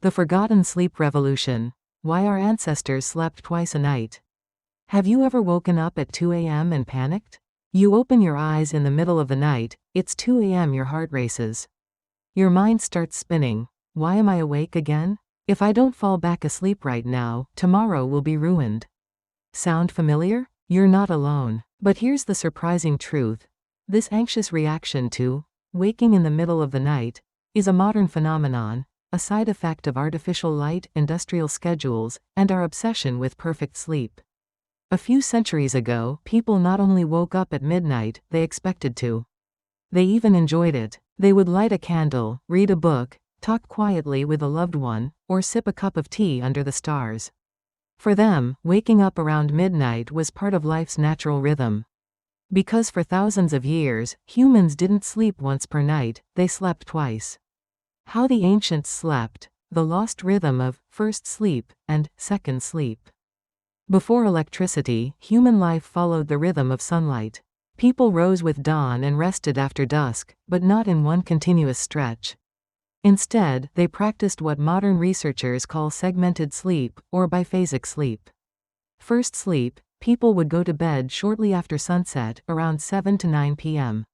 The forgotten sleep revolution. Why our ancestors slept twice a night. Have you ever woken up at 2 a.m. and panicked? You open your eyes in the middle of the night, it's 2 a.m. Your heart races. Your mind starts spinning. Why am I awake again? If I don't fall back asleep right now, tomorrow will be ruined. Sound familiar? You're not alone. But here's the surprising truth. This anxious reaction to waking in the middle of the night is a modern phenomenon, a side effect of artificial light, industrial schedules, and our obsession with perfect sleep. A few centuries ago, people not only woke up at midnight, they expected to. They even enjoyed it. They would light a candle, read a book, talk quietly with a loved one, or sip a cup of tea under the stars. For them, waking up around midnight was part of life's natural rhythm. Because for thousands of years, humans didn't sleep once per night, they slept twice. How the ancients slept, the lost rhythm of first sleep and second sleep. Before electricity, human life followed the rhythm of sunlight. People rose with dawn and rested after dusk, but not in one continuous stretch. Instead, they practiced what modern researchers call segmented sleep, or biphasic sleep. First sleep, people would go to bed shortly after sunset, around 7 to 9 p.m.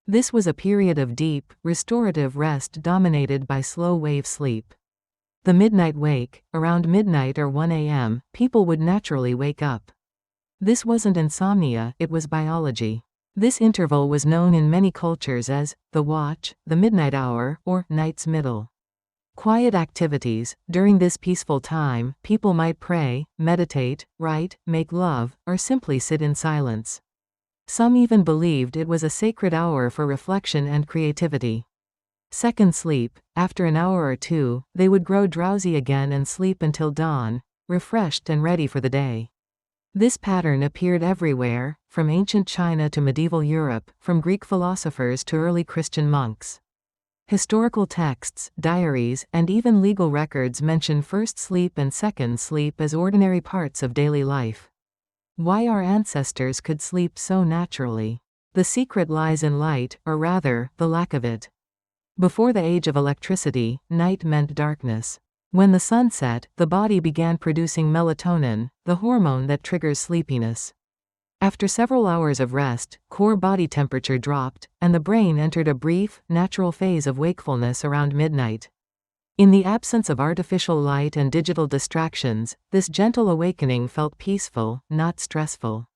This was a period of deep, restorative rest dominated by slow-wave sleep. The midnight wake, around midnight or 1 a.m., people would naturally wake up. This wasn't insomnia, it was biology. This interval was known in many cultures as the watch, the midnight hour, or night's middle. Quiet activities. During this peaceful time, people might pray, meditate, write, make love, or simply sit in silence. Some even believed it was a sacred hour for reflection and creativity. Second sleep. After an hour or two, they would grow drowsy again and sleep until dawn, refreshed and ready for the day. This pattern appeared everywhere, from ancient China to medieval Europe, from Greek philosophers to early Christian monks. Historical texts, diaries, and even legal records mention first sleep and second sleep as ordinary parts of daily life. Why our ancestors could sleep so naturally. The secret lies in light, or rather, the lack of it. Before the age of electricity, night meant darkness. When the sun set, the body began producing melatonin, the hormone that triggers sleepiness. After several hours of rest, core body temperature dropped, and the brain entered a brief, natural phase of wakefulness around midnight. In the absence of artificial light and digital distractions, this gentle awakening felt peaceful, not stressful.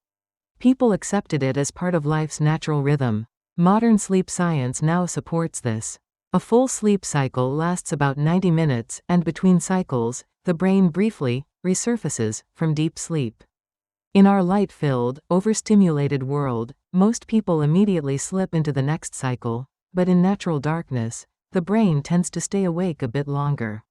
People accepted it as part of life's natural rhythm. Modern sleep science now supports this. A full sleep cycle lasts about 90 minutes, and between cycles, the brain briefly resurfaces from deep sleep. In our light-filled, overstimulated world, most people immediately slip into the next cycle, but in natural darkness, the brain tends to stay awake a bit longer.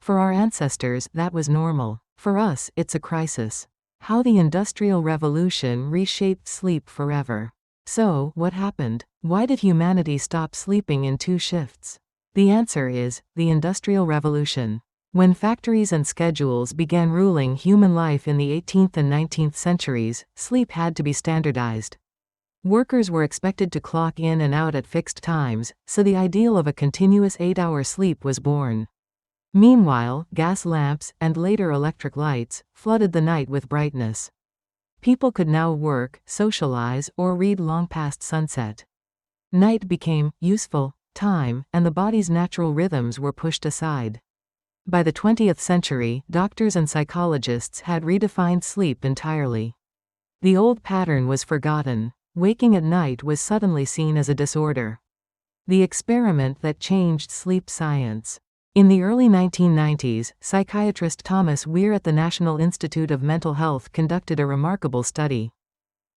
For our ancestors, that was normal. For us, it's a crisis. How the Industrial Revolution reshaped sleep forever. So, what happened? Why did humanity stop sleeping in 2 shifts? The answer is the Industrial Revolution. When factories and schedules began ruling human life in the 18th and 19th centuries, sleep had to be standardized. Workers were expected to clock in and out at fixed times, so the ideal of a continuous 8-hour sleep was born. Meanwhile, gas lamps, and later electric lights, flooded the night with brightness. People could now work, socialize, or read long past sunset. Night became useful time, and the body's natural rhythms were pushed aside. By the 20th century, doctors and psychologists had redefined sleep entirely. The old pattern was forgotten. Waking at night was suddenly seen as a disorder. The experiment that changed sleep science. In the early 1990s, psychiatrist Thomas Weir at the National Institute of Mental Health conducted a remarkable study.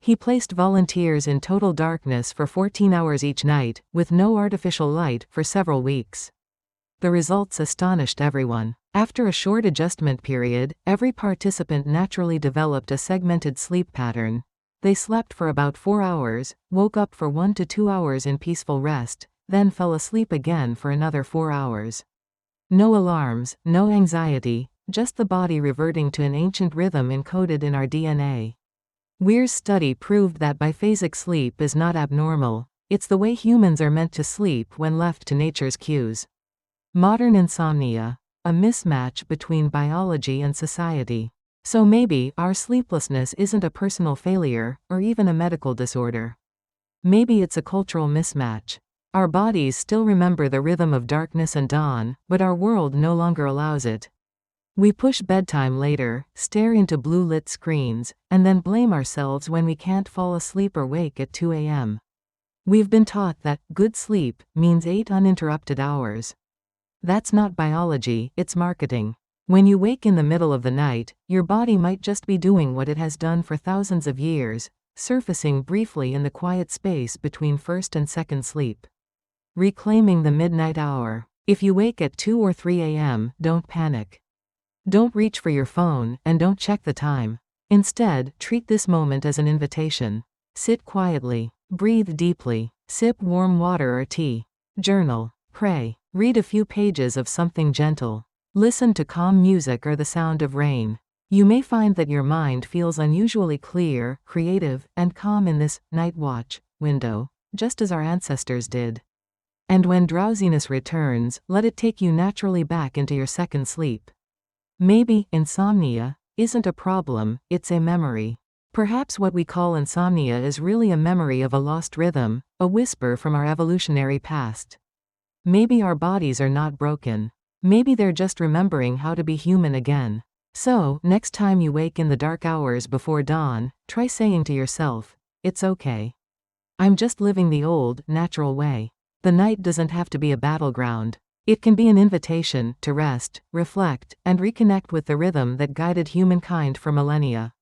He placed volunteers in total darkness for 14 hours each night, with no artificial light, for several weeks. The results astonished everyone. After a short adjustment period, every participant naturally developed a segmented sleep pattern. They slept for about 4 hours, woke up for 1 to 2 hours in peaceful rest, then fell asleep again for another 4 hours. No alarms, no anxiety, just the body reverting to an ancient rhythm encoded in our DNA. Weir's study proved that biphasic sleep is not abnormal, it's the way humans are meant to sleep when left to nature's cues. Modern insomnia. a mismatch between biology and society. So maybe our sleeplessness isn't a personal failure, or even a medical disorder. Maybe it's a cultural mismatch. Our bodies still remember the rhythm of darkness and dawn, but our world no longer allows it. We push bedtime later, stare into blue-lit screens, and then blame ourselves when we can't fall asleep or wake at 2 a.m. We've been taught that good sleep means 8 uninterrupted hours. That's not biology, it's marketing. When you wake in the middle of the night, your body might just be doing what it has done for thousands of years, surfacing briefly in the quiet space between first and second sleep. Reclaiming the midnight hour. If you wake at 2 or 3 a.m., don't panic. Don't reach for your phone, and don't check the time. Instead, treat this moment as an invitation. Sit quietly, breathe deeply, sip warm water or tea. Journal, pray, read a few pages of something gentle. Listen to calm music or the sound of rain. You may find that your mind feels unusually clear, creative, and calm in this night watch window, just as our ancestors did. And when drowsiness returns, let it take you naturally back into your second sleep. Maybe insomnia isn't a problem, it's a memory. Perhaps what we call insomnia is really a memory of a lost rhythm, a whisper from our evolutionary past. Maybe our bodies are not broken. Maybe they're just remembering how to be human again. So, next time you wake in the dark hours before dawn, try saying to yourself, "It's okay. I'm just living the old, natural way." The night doesn't have to be a battleground. It can be an invitation to rest, reflect, and reconnect with the rhythm that guided humankind for millennia.